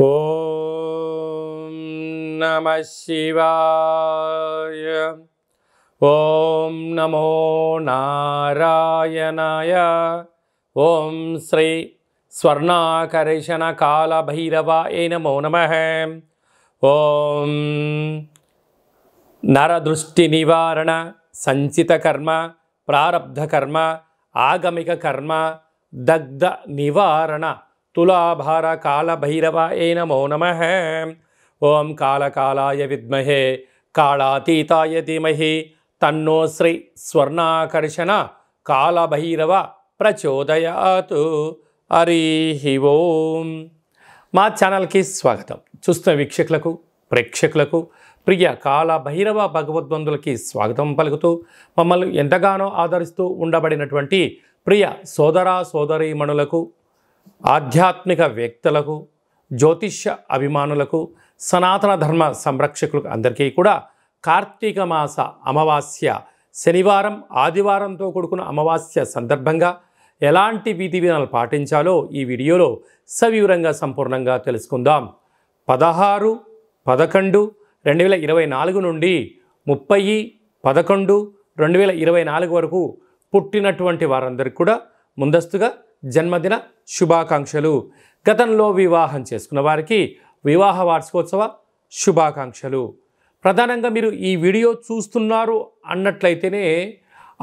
ఓం నమః శివాయ. ఓం నమో నారాయణాయ. ఓం శ్రీ స్వర్ణాకర్షణ కాల భైరవాయ నమో నమః. ఓం నరదృష్టి నివారణ సంచిత కర్మ ప్రారబ్ధ కర్మ ఆగమిక కర్మ దగ్ధ నివారణ తులాభార కాల భైరవాయ నమో నమః. ఓం కాళకాలాయ విద్మహే కాళాతీతాయ ధీమహి తన్నో శ్రీ స్వర్ణాకర్షణ కాళభైరవ ప్రచోదయాత్. హరి ఓం. మా ఛానల్కి స్వాగతం. చూస్తున్న వీక్షకులకు ప్రేక్షకులకు ప్రియ కాళభైరవ భగవద్బంధులకి స్వాగతం పలుకుతూ మమ్మల్ని ఎంతగానో ఆదరిస్తూ ఉండబడినటువంటి ప్రియ సోదర సోదరీమణులకు, ఆధ్యాత్మిక వ్యక్తులకు, జ్యోతిష్య అభిమానులకు, సనాతన ధర్మ సంరక్షకులకు అందరికీ కూడా కార్తీక మాస అమావాస్య శనివారం ఆదివారంతో కూడుకున్న అమావాస్య సందర్భంగా ఎలాంటి విధి విధానాలు పాటించాలో ఈ వీడియోలో సవివరంగా సంపూర్ణంగా తెలుసుకుందాం. 16/11/2024 నుండి 30/11/2024 వరకు పుట్టినటువంటి వారందరికీ కూడా ముందస్తుగా జన్మదిన శుభాకాంక్షలు. గతంలో వివాహం చేసుకున్న వారికి వివాహ వార్షికోత్సవ శుభాకాంక్షలు. ప్రధానంగా మీరు ఈ వీడియో చూస్తున్నారు అన్నట్లయితేనే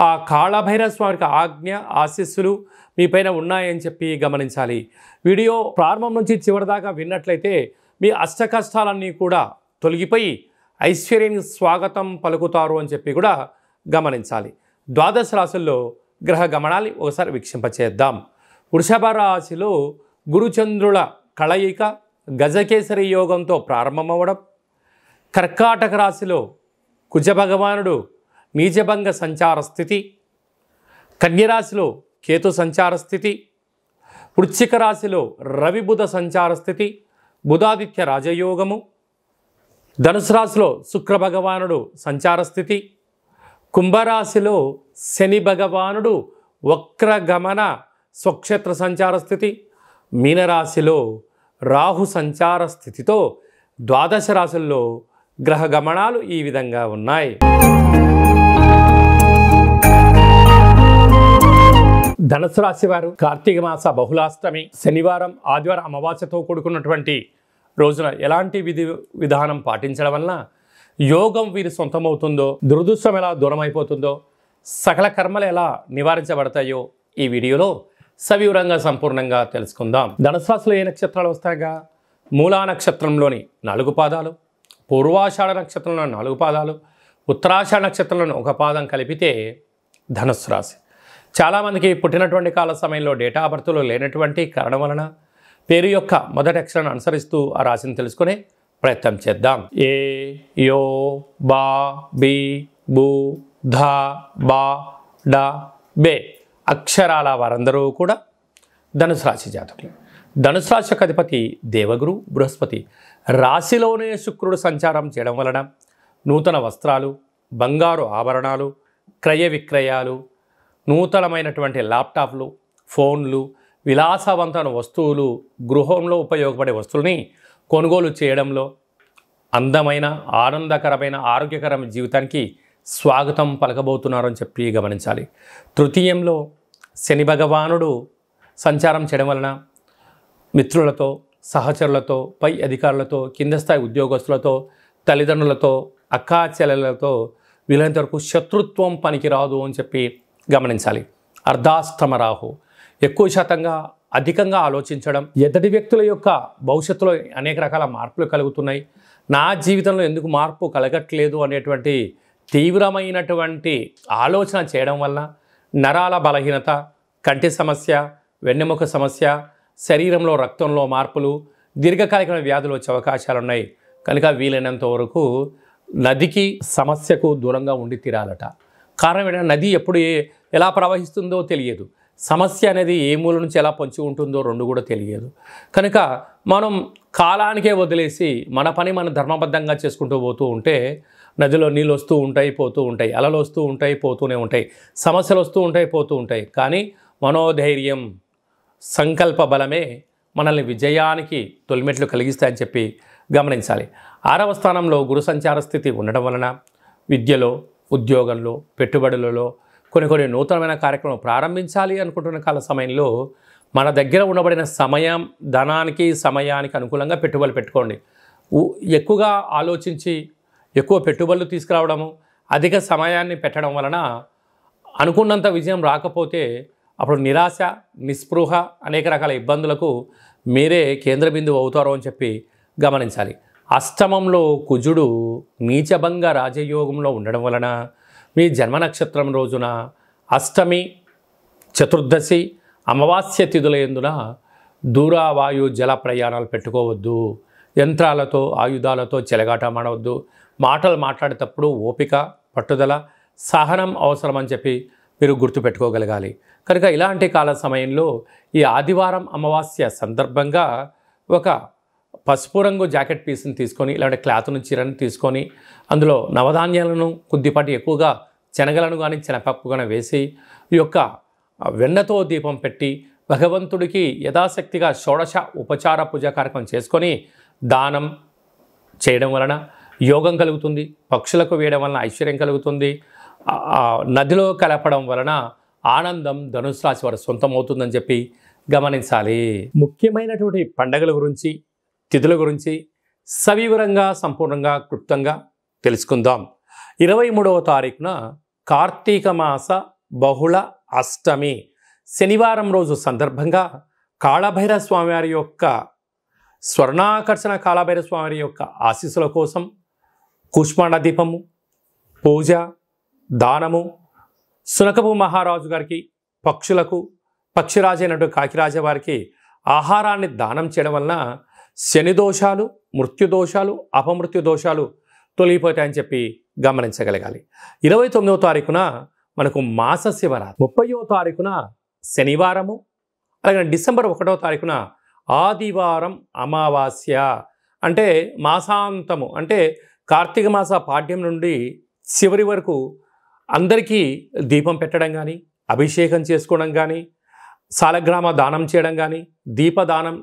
ఆ కాళభైరవ స్వామికి ఆజ్ఞ ఆశీస్సులు మీపైన ఉన్నాయని చెప్పి గమనించాలి. వీడియో ప్రారంభం నుంచి చివరిదాకా విన్నట్లయితే మీ అష్ట కష్టాలన్నీ కూడా తొలగిపోయి ఐశ్వర్యానికి స్వాగతం పలుకుతారు అని చెప్పి కూడా గమనించాలి. ద్వాదశ రాశుల్లో గ్రహ గమనాన్ని ఒకసారి వీక్షింపచేద్దాం. వృషభ రాశిలో గురుచంద్రుల కలయిక గజకేసరి యోగంతో ప్రారంభమవ్వడం, కర్కాటక రాశిలో కుజభగవానుడు నీచభంగ సంచార స్థితి, కన్యరాశిలో కేతు సంచార స్థితి, వృశ్చిక రాశిలో రవి బుధ సంచార స్థితి, బుధాదిత్య రాజయోగము, ధనుసు రాశిలో శుక్ర భగవానుడు సంచార స్థితి, కుంభరాశిలో శని భగవానుడు వక్రగమన స్వక్షేత్ర సంచార స్థితి, మీనరాశిలో రాహు సంచార స్థితితో ద్వాదశ రాశుల్లో గ్రహ గమనాలు ఈ విధంగా ఉన్నాయి. ధనుసు రాశి వారు కార్తీక మాస బహుళాష్టమి శనివారం ఆదివారం అమావాస్యతో కూడుకున్నటువంటి రోజున ఎలాంటి విధానం పాటించడం వలన యోగం వీరి సొంతమవుతుందో, దురదృష్టం ఎలా దూరం అయిపోతుందో, సకల కర్మలు ఎలా నివారించబడతాయో ఈ వీడియోలో సవివరంగా సంపూర్ణంగా తెలుసుకుందాం. ధనుసు రాశిలో ఏ నక్షత్రాలు వస్తాయిగా? మూలా నక్షత్రంలోని 4 పాదాలు, పూర్వాషాఢ నక్షత్రంలో 4 పాదాలు, ఉత్తరాషాఢ నక్షత్రంలోని 1 పాదం కలిపితే ధనుసు రాశి. చాలామందికి పుట్టినటువంటి కాల సమయంలో డేటా ఆఫ్ బర్త్లో లేనటువంటి కారణం వలన పేరు యొక్క మొదటి అక్షరాన్ని అనుసరిస్తూ ఆ రాశిని తెలుసుకునే ప్రయత్నం చేద్దాం. ఏ, యో, బా, బి, బు, ధ, బా, డ, బే అక్షరాల వారందరూ కూడా ధనుసు రాశి జాతకులు. ధనుసు రాశి యొక్క అధిపతి దేవగురు బృహస్పతి. రాశిలోనే శుక్రుడు సంచారం చేయడం వలన నూతన వస్త్రాలు, బంగారు ఆభరణాలు, క్రయ విక్రయాలు, నూతనమైనటువంటి ల్యాప్టాప్లు, ఫోన్లు, విలాసవంతమైన వస్తువులు, గృహంలో ఉపయోగపడే వస్తువుల్ని కొనుగోలు చేయడంలో అందమైన ఆనందకరమైన ఆరోగ్యకరమైన జీవితానికి స్వాగతం పలకబోతున్నారని చెప్పి గమనించాలి. తృతీయంలో శని భగవానుడు సంచారం చేయడం వలన మిత్రులతో, సహచరులతో, పై అధికారులతో, కింద స్థాయి ఉద్యోగస్తులతో, తల్లిదండ్రులతో, అక్కా చెల్లెలతో వీలైనంత వరకు శత్రుత్వం పనికిరాదు అని చెప్పి గమనించాలి. అర్ధాష్టమ రాహు ఎక్కువ శాతంగా అధికంగా ఆలోచించడం, ఎదుటి వ్యక్తుల యొక్క భవిష్యత్తులో అనేక రకాల మార్పులు కలుగుతున్నాయి, నా జీవితంలో ఎందుకు మార్పు కలగట్లేదు అనేటువంటి తీవ్రమైనటువంటి ఆలోచన చేయడం వల్ల నరాల బలహీనత, కంటి సమస్య, వెన్నెముక సమస్య, శరీరంలో రక్తంలో మార్పులు, దీర్ఘకాలికమైన వ్యాధులు వచ్చే అవకాశాలు ఉన్నాయి. కనుక వీలైనంత వరకు నదికి సమస్యకు దూరంగా ఉండి తీరాలట. కారణం ఏంటంటే నది ఎప్పుడు ఎలా ప్రవహిస్తుందో తెలియదు, సమస్య అనేది ఏ మూల నుంచి ఎలా పొంచి ఉంటుందో రెండు కూడా తెలియదు. కనుక మనం కాలానికే వదిలేసి మన పని మనం ధర్మబద్ధంగా చేసుకుంటూ పోతూ ఉంటే నదిలో నీళ్ళు వస్తూ ఉంటాయి, పోతూ ఉంటాయి, అలలు వస్తూ ఉంటాయి, పోతూనే ఉంటాయి, సమస్యలు వస్తూ ఉంటాయి, పోతూ ఉంటాయి. కానీ మనోధైర్యం, సంకల్ప బలమే మనల్ని విజయానికి తొలిమెట్లు కలిగిస్తాయని చెప్పి గమనించాలి. 6వ స్థానంలో గురు సంచార స్థితి ఉండడం వలన విద్యలో, ఉద్యోగంలో, పెట్టుబడులలో కొన్ని నూతనమైన కార్యక్రమం ప్రారంభించాలి అనుకుంటున్న కాల సమయంలో మన దగ్గర ఉండబడిన సమయం, ధనానికి, సమయానికి అనుకూలంగా పెట్టుబడులు పెట్టుకోండి. ఎక్కువగా ఆలోచించి ఎక్కువ పెట్టుబడులు తీసుకురావడము, అధిక సమయాన్ని పెట్టడం వలన అనుకున్నంత విజయం రాకపోతే అప్పుడు నిరాశ, నిస్పృహ, అనేక రకాల ఇబ్బందులకు మీరే కేంద్ర బిందువు అవుతారో అని చెప్పి గమనించాలి. అష్టమంలో కుజుడు నీచభంగ రాజయోగంలో ఉండడం వలన మీ జన్మ నక్షత్రం రోజున అష్టమి, చతుర్దశి, అమావాస్య తిథుల యందున దూరవాయు జల ప్రయాణాలు పెట్టుకోవద్దు. యంత్రాలతో, ఆయుధాలతో చెలగాటమాడవద్దు. మాటలు మాట్లాడేటప్పుడు ఓపిక, పట్టుదల, సహనం అవసరం అని చెప్పి మీరు గుర్తుపెట్టుకోగలగాలి. కనుక ఇలాంటి కాల సమయంలో ఈ ఆదివారం అమావాస్య సందర్భంగా ఒక పసుపు రంగు జాకెట్ పీస్ని తీసుకొని, ఇలాంటి క్లాత్ను, చీరను తీసుకొని అందులో నవధాన్యాలను కొద్దిపాటి ఎక్కువగా శనగలను కానీ శనగపప్పు కానీ వేసి ఈ యొక్క వెన్నతో దీపం పెట్టి భగవంతుడికి యథాశక్తిగా షోడశ ఉపచార పూజ కార్యక్రమం చేసుకొని దానం చేయడం వలన యోగం కలుగుతుంది. పక్షులకు వేయడం వలన ఐశ్వర్యం కలుగుతుంది. నదిలో కలపడం వలన ఆనందం ధనుసు రాశి వారి సొంతమవుతుందని చెప్పి గమనించాలి. ముఖ్యమైనటువంటి పండగల గురించి, తిథుల గురించి సవివరంగా, సంపూర్ణంగా, క్లుప్తంగా తెలుసుకుందాం. 23వ తారీఖున కార్తీక మాస బహుళ అష్టమి శనివారం రోజు సందర్భంగా కాళభైరవ స్వామివారి యొక్క స్వర్ణాకర్షణ కాళభైరవ స్వామివారి యొక్క ఆశీస్సుల కోసం కూష్మాండ దీపము, పూజ, దానము, సునకపు మహారాజు గారికి, పక్షులకు, పక్షిరాజు అయినటువంటి కాకిరాజు వారికి ఆహారాన్ని దానం చేయడం వలన శని దోషాలు, మృత్యు దోషాలు, అపమృత్యు దోషాలు తొలగిపోతాయని చెప్పి గమనించగలగాలి. 29వ తారీఖున మనకు మాస శివరాత్రి, 30వ తారీఖున శనివారము, అలాగే డిసెంబర్ 1వ తారీఖున ఆదివారం అమావాస్య. అంటే మాసాంతము, అంటే కార్తీక మాస పాడ్యం నుండి చివరి వరకు అందరికీ దీపం పెట్టడం కానీ, అభిషేకం చేసుకోవడం కానీ, సాలగ్రామ దానం చేయడం కానీ, దీపదానం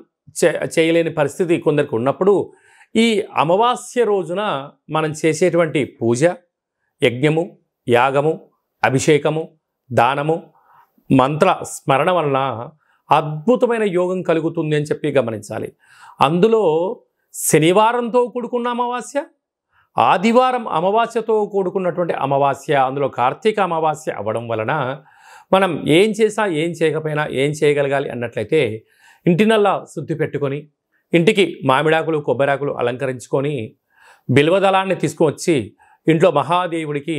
చేయలేని పరిస్థితి కొందరికి ఉన్నప్పుడు ఈ అమావాస్య రోజున మనం చేసేటువంటి పూజ, యజ్ఞము, యాగము, అభిషేకము, దానము, మంత్ర స్మరణ వలన అద్భుతమైన యోగం కలుగుతుంది అని చెప్పి గమనించాలి. అందులో శనివారంతో కూడుకున్న అమావాస్య, ఆదివారం అమావాస్యతో కూడుకున్నటువంటి అమావాస్య, అందులో కార్తీక అమావాస్య అవ్వడం వలన మనం ఏం చేసినా, ఏం చేయకపోయినా, ఏం చేయగలగాలి అన్నట్లయితే ఇంటినల్లా శుద్ధి పెట్టుకొని, ఇంటికి మామిడాకులు, కొబ్బరాకులు అలంకరించుకొని, బిల్వదళాన్ని తీసుకువచ్చి ఇంట్లో మహాదేవుడికి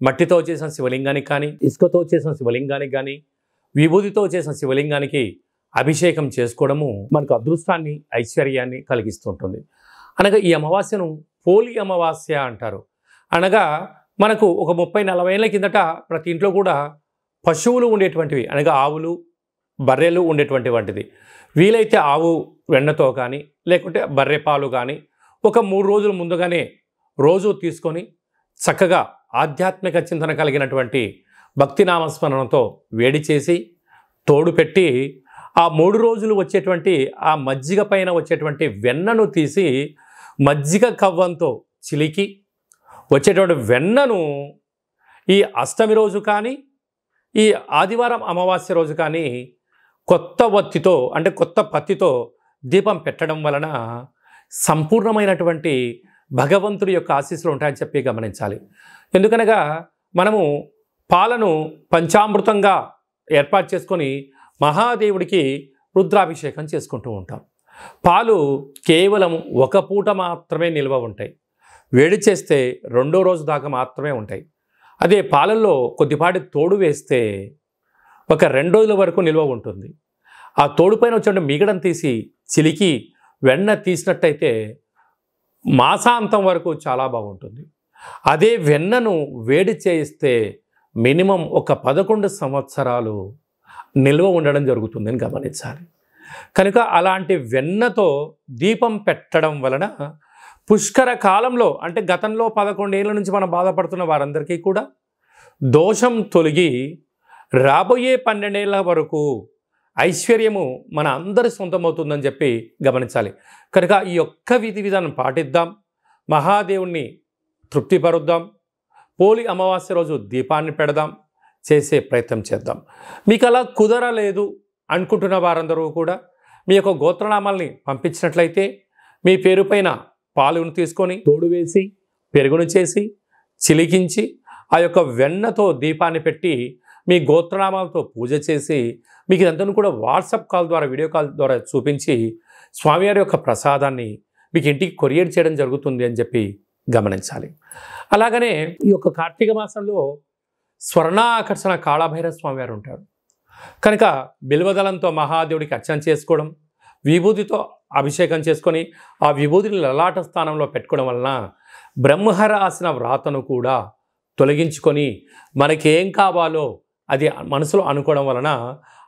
మట్టితో చేసిన శివలింగానికి కానీ, ఇసుకతో చేసిన శివలింగానికి కానీ, విభూతితో చేసిన శివలింగానికి అభిషేకం చేసుకోవడము మనకు అదృష్టాన్ని, ఐశ్వర్యాన్ని కలిగిస్తుంటుంది. అనగా ఈ అమావాస్యను పోలి అమావాస్య అంటారు. అనగా మనకు ఒక 30-40 ఏళ్ళ కిందట ప్రతి ఇంట్లో కూడా పశువులు ఉండేటువంటివి, అనగా ఆవులు, బర్రెలు ఉండేటువంటి వంటిది. వీలైతే ఆవు వెన్నతో కానీ, లేకుంటే బర్రె పాలు కానీ ఒక 3 రోజుల ముందుగానే రోజు తీసుకొని చక్కగా ఆధ్యాత్మిక చింతన కలిగినటువంటి భక్తి నామస్మరణతో వేడి చేసి తోడు పెట్టి ఆ 3 రోజులు వచ్చేటువంటి ఆ మజ్జిగ పైన వచ్చేటువంటి వెన్నను తీసి మజ్జిగ కవ్వంతో చిలికి వచ్చేటువంటి వెన్నను ఈ అష్టమి రోజు కానీ, ఈ ఆదివారం అమావాస్య రోజు కానీ కొత్త వత్తితో, అంటే కొత్త పత్తితో దీపం పెట్టడం వలన సంపూర్ణమైనటువంటి భగవంతుడి యొక్క ఆశీస్సులు ఉంటాయని చెప్పి గమనించాలి. ఎందుకనగా మనము పాలను పంచామృతంగా ఏర్పాటు చేసుకొని మహాదేవుడికి రుద్రాభిషేకం చేసుకుంటూ ఉంటాం. పాలు కేవలం ఒక పూట మాత్రమే నిల్వ ఉంటాయి. వేడి చేస్తే 2వ రోజు దాకా మాత్రమే ఉంటాయి. అదే పాలల్లో కొద్దిపాటి తోడు వేస్తే ఒక 2 రోజుల వరకు నిల్వ ఉంటుంది. ఆ తోడుపైన వచ్చే మిగడను తీసి చిలికి వెన్న తీసినట్టయితే మాసాంతం వరకు చాలా బాగుంటుంది. అదే వెన్నను వేడి చేయిస్తే మినిమం ఒక 11 సంవత్సరాలు నిల్వ ఉండడం జరుగుతుందని గమనించాలి. కనుక అలాంటి వెన్నతో దీపం పెట్టడం వలన పుష్కర కాలంలో, అంటే గతంలో 11 ఏళ్ళ నుంచి మనం బాధపడుతున్న వారందరికీ కూడా దోషం తొలగి రాబోయే 12 ఏళ్ళ వరకు ఐశ్వర్యము మన అందరి సొంతమవుతుందని చెప్పి గమనించాలి. కనుక ఈ ఒక్క విధి విధానం పాటిద్దాం, మహాదేవుణ్ణి తృప్తిపరుద్దాం, పోలి అమావాస్య రోజు దీపాన్ని పెడదాం, చేసే ప్రయత్నం చేద్దాం. మీకు అలా కుదరలేదు అనుకుంటున్న వారందరూ కూడా మీ యొక్క గోత్రనామాల్ని పంపించినట్లయితే మీ పేరు పైన పాలును తీసుకొని తోడు వేసి పెరుగును చేసి చిలికించి ఆ యొక్క వెన్నతో దీపాన్ని పెట్టి మీ గోత్రనామాలతో పూజ చేసి మీకు ఇదంతా కూడా వాట్సాప్ కాల్ ద్వారా వీడియో కాల్ ద్వారా చూపించి స్వామివారి యొక్క ప్రసాదాన్ని మీకు ఇంటికి కొరియర్ చేయడం జరుగుతుంది అని చెప్పి గమనించాలి. అలాగనే ఈ యొక్క కార్తీక మాసంలో స్వర్ణాకర్షణ కాళభైరవ స్వామివారు ఉంటారు కనుక బిల్వదళంతో మహాదేవుడికి అర్చన చేసుకోవడం, విభూతితో అభిషేకం చేసుకొని ఆ విభూతిని లలాట స్థానంలో పెట్టుకోవడం వలన బ్రహ్మరాసిన వ్రాతను కూడా తొలగించుకొని మనకేం కావాలో అది మనసులో అనుకోవడం వలన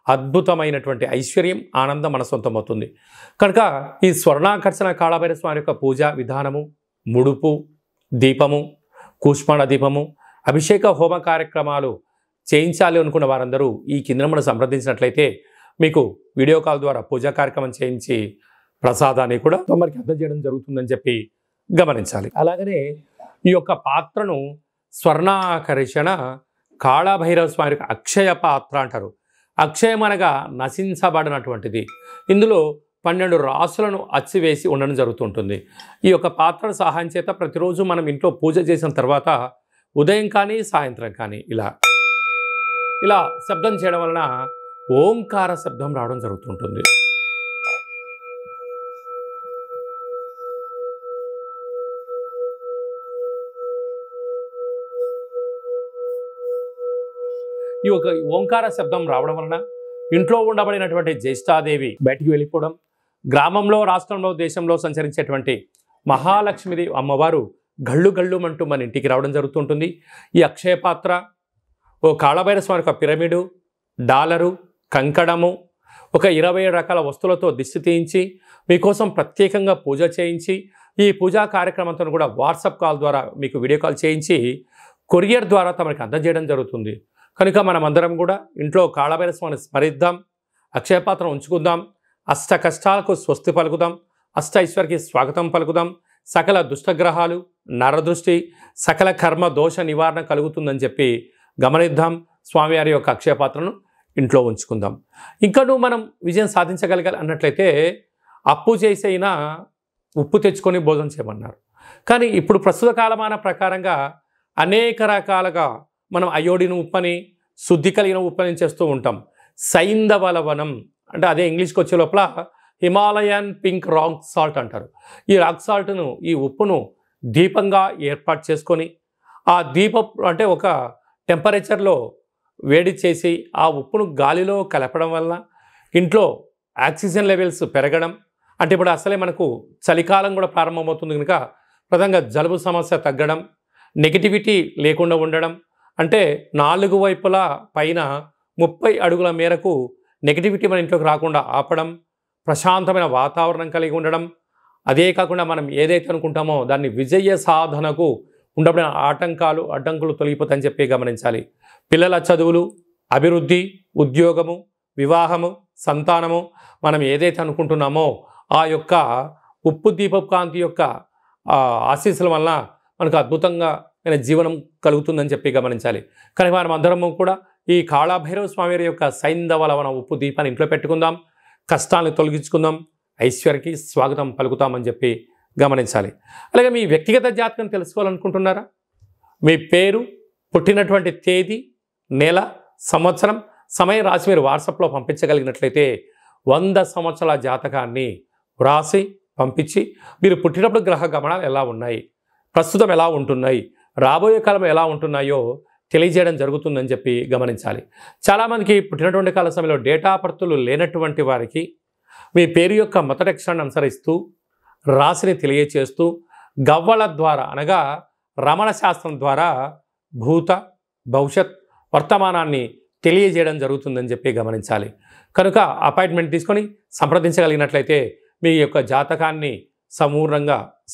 అద్భుతమైనటువంటి ఐశ్వర్యం, ఆనందం మన సొంతమవుతుంది. కనుక ఈ స్వర్ణాకర్షణ కాళభైరవ స్వామి యొక్క పూజా విధానము, ముడుపు, దీపము, కూష్మాండ దీపము, అభిషేక హోమ కార్యక్రమాలు చేయించాలి అనుకున్న వారందరూ ఈ కింద మనం సంప్రదించినట్లయితే మీకు వీడియో కాల్ ద్వారా పూజా కార్యక్రమం చేయించి ప్రసాదాన్ని కూడా తమరికి అందజేయడం జరుగుతుందని చెప్పి గమనించాలి. అలాగనే ఈ యొక్క పాత్రను స్వర్ణాకర్షణ కాళభైరవ స్వామి యొక్క అక్షయ పాత్ర అంటారు. అక్షయం అనగా నశించబడినటువంటిది. ఇందులో 12 రాసులను అచ్చివేసి ఉండడం జరుగుతుంటుంది. ఈ యొక్క పాత్ర సహాయం చేత ప్రతిరోజు మనం ఇంట్లో పూజ చేసిన తర్వాత ఉదయం కానీ సాయంత్రం కానీ ఇలా శబ్దం చేయడం వలన ఓంకార శబ్దం రావడం జరుగుతుంటుంది. ఈ ఒక ఓంకార శబ్దం రావడం వలన ఇంట్లో ఉండబడినటువంటి జ్యేష్ఠాదేవి బయటికి వెళ్ళిపోవడం, గ్రామంలో, రాష్ట్రంలో, దేశంలో సంచరించేటువంటి మహాలక్ష్మీదేవి అమ్మవారు గళ్ళు గళ్ళుమంటూ మన ఇంటికి రావడం జరుగుతుంటుంది. ఈ అక్షయ పాత్ర, ఓ కాళభైరవ స్వామి యొక్క పిరమిడు, డాలరు, కంకణము, ఒక 20 రకాల వస్తువులతో దిష్టి తీయించి మీకోసం ప్రత్యేకంగా పూజ చేయించి ఈ పూజా కార్యక్రమంతో కూడా వాట్సాప్ కాల్ ద్వారా మీకు వీడియో కాల్ చేయించి కొరియర్ ద్వారా తమకి అందజేయడం జరుగుతుంది. కనుక మనమందరం కూడా ఇంట్లో కాళభైరవ స్వామిని స్మరిద్దాం, అక్షయపాత్ర ఉంచుకుందాం, అష్ట కష్టాలకు స్వస్తి పలుకుదాం, అష్ట ఐశ్వర్యకి స్వాగతం పలుకుదాం, సకల దుష్టగ్రహాలు, నరదృష్టి, సకల కర్మ దోష నివారణ కలుగుతుందని చెప్పి గమనిద్దాం. స్వామివారి యొక్క అక్షయపాత్రను ఇంట్లో ఉంచుకుందాం. ఇంకనూ మనం విజయం సాధించగలగాలి అన్నట్లయితే అప్పు చేసైనా ఉప్పు తెచ్చుకొని భోజనం చేయమన్నారు. కానీ ఇప్పుడు ప్రస్తుత కాలమాన ప్రకారంగా అనేక రకాలుగా మనం అయోడిన్ ఉప్పని, శుద్ధి కలిగిన ఉప్పని చేస్తూ ఉంటాం. సైంధవ లవణం అంటే అదే ఇంగ్లీష్కి వచ్చే లోపల హిమాలయన్ పింక్ రాక్ సాల్ట్ అంటారు. ఈ రాక్ సాల్ట్ను, ఈ ఉప్పును దీపంగా ఏర్పాటు చేసుకొని ఆ దీపం అంటే ఒక టెంపరేచర్లో వేడి చేసి ఆ ఉప్పును గాలిలో కలపడం వల్ల ఇంట్లో ఆక్సిజన్ లెవెల్స్ పెరగడం, అంటే ఇప్పుడు అసలే మనకు చలికాలం కూడా ప్రారంభమవుతుంది కనుక ప్రధానంగా జలుబు సమస్య తగ్గడం, నెగిటివిటీ లేకుండా ఉండడం, అంటే 4 వైపులా పైన 30 అడుగుల మేరకు నెగిటివిటీ మన ఇంట్లోకి రాకుండా ఆపడం, ప్రశాంతమైన వాతావరణం కలిగి ఉండడం, అదే కాకుండా మనం ఏదైతే అనుకుంటామో దాన్ని విజయ సాధనకు ఉండబడిన అడ్డంకులు తొలగిపోతాయని చెప్పి గమనించాలి. పిల్లల చదువులు, అభివృద్ధి, ఉద్యోగము, వివాహము, సంతానము మనం ఏదైతే అనుకుంటున్నామో ఆ యొక్క ఉప్పు దీపపు కాంతి యొక్క ఆశీస్సుల వల్ల మనకు అద్భుతంగా జీవనం కలుగుతుందని చెప్పి గమనించాలి. కానీ మనం అందరము కూడా ఈ కాళభైరవ స్వామి యొక్క సైంధవ లవణ ఉప్పు దీపాన్ని ఇంట్లో పెట్టుకుందాం, కష్టాలను తొలగించుకుందాం, ఐశ్వర్యకి స్వాగతం పలుకుతామని చెప్పి గమనించాలి. అలాగే మీ వ్యక్తిగత జాతకం తెలుసుకోవాలనుకుంటున్నారా? మీ పేరు, పుట్టినటువంటి తేదీ, నెల, సంవత్సరం, సమయం రాసి మీరు వాట్సాప్లో పంపించగలిగినట్లయితే 100 సంవత్సరాల జాతకాన్ని వ్రాసి పంపించి మీరు పుట్టినప్పుడు గ్రహ గమనాలు ఎలా ఉన్నాయి, ప్రస్తుతం ఎలా ఉంటున్నాయి, రాబోయే కాలం ఎలా ఉంటున్నాయో తెలియజేయడం జరుగుతుందని చెప్పి గమనించాలి. చాలామందికి పుట్టినటువంటి కాల సమయంలో డేటా బర్త్లు లేనటువంటి వారికి మీ పేరు యొక్క మొదటి అక్షరాన్ని అనుసరిస్తూ రాశిని తెలియచేస్తూ గవ్వల ద్వారా అనగా రమణ శాస్త్రం ద్వారా భూత, భవిష్యత్, వర్తమానాన్ని తెలియజేయడం జరుగుతుందని చెప్పి గమనించాలి. కనుక అపాయింట్మెంట్ తీసుకొని సంప్రదించగలిగినట్లయితే మీ యొక్క జాతకాన్ని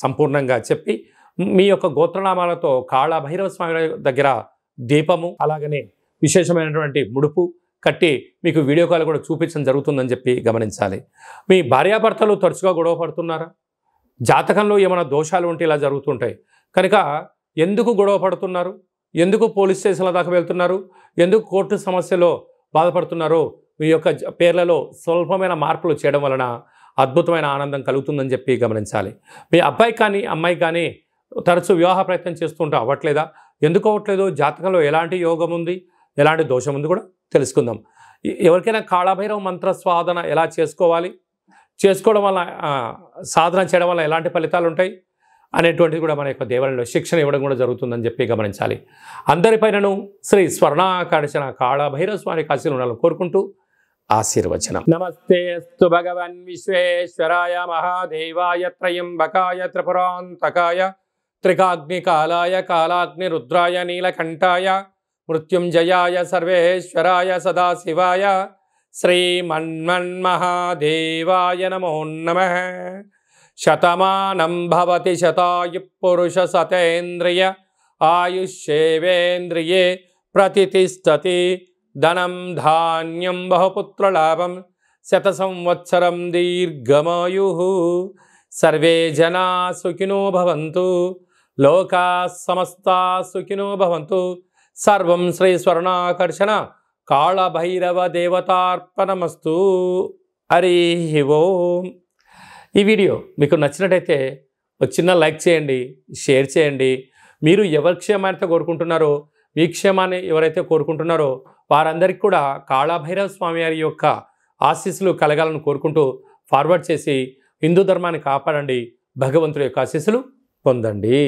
సంపూర్ణంగా చెప్పి మీ యొక్క గోత్రనామాలతో కాళభైరవ స్వామి దగ్గర దీపము, అలాగనే విశేషమైనటువంటి ముడుపు, కట్టి మీకు వీడియో కాల్ కూడా చూపించడం జరుగుతుందని చెప్పి గమనించాలి. మీ భార్యాభర్తలు తరచుగా గొడవ పడుతున్నారా? జాతకంలో ఏమైనా దోషాలు ఉంటే ఇలా జరుగుతుంటాయి. కనుక ఎందుకు గొడవ పడుతున్నారు, ఎందుకు పోలీస్ స్టేషన్ల దాకా వెళ్తున్నారు, ఎందుకు కోర్టు సమస్యలో బాధపడుతున్నారో మీ యొక్క పేర్లలో స్వల్పమైన మార్పులు చేయడం వలన అద్భుతమైన ఆనందం కలుగుతుందని చెప్పి గమనించాలి. మీ అబ్బాయి కానీ అమ్మాయి కానీ తరచూ వివాహ ప్రయత్నం చేస్తుంటే అవ్వట్లేదా? ఎందుకు అవ్వట్లేదు? జాతకంలో ఎలాంటి యోగం ఉంది, ఎలాంటి దోషం ఉంది కూడా తెలుసుకుందాం. ఎవరికైనా కాళభైరవ మంత్ర సాధన ఎలా చేసుకోవాలి, చేసుకోవడం వల్ల సాధన చేయడం వల్ల ఎలాంటి ఫలితాలు ఉంటాయి అనేటువంటిది కూడా మన యొక్క దేవాలయంలో శిక్షణ ఇవ్వడం కూడా జరుగుతుందని చెప్పి గమనించాలి. అందరిపైనను శ్రీ స్వర్ణాకర్షణ కాళభైరవ స్వామి ఆశీస్సులు ఉండాలని కోరుకుంటూ ఆశీర్వచనం. నమస్తే అస్తు భగవన్ విశ్వేశ్వరాయ మహాదేవాయ త్రయంబకాయ త్రిపురాంతకాయ త్రికాగ్నికాలాయ కాలాగ్నిరుద్రాయ నీలకంఠాయ మృత్యుంజయాయ సర్వేశ్వరాయ సదాశివాయ శ్రీమన్మన్మహాదేవాయ నమో నమః. శతమానం భవతి శతాయు పురుష సతేంద్రియ ఆయుష్యేవేంద్రియే ప్రతిష్టతి. ధనం ధాన్యం బహుపుత్రలాభం శత సంవత్సరం దీర్ఘమాయు. సర్వే జనా సుఖినో భవంతు, లోకా సమస్తా సుఖినో భవంతు. సర్వం శ్రీ స్వర్ణాకర్షణ కాళభైరవ దేవతార్పణమస్తు. హరి ఓం. ఈ వీడియో మీకు నచ్చినట్టయితే ఒక చిన్న లైక్ చేయండి, షేర్ చేయండి. మీరు ఎవరి క్షేమాన్ని కోరుకుంటున్నారో, మీ క్షేమాన్ని ఎవరైతే కోరుకుంటున్నారో వారందరికీ కూడా కాళభైరవ స్వామి వారి యొక్క ఆశీస్సులు కలగాలని కోరుకుంటూ ఫార్వర్డ్ చేసి హిందూ ధర్మాన్ని కాపాడండి, భగవంతుడి యొక్క ఆశీస్సులు పొందండి.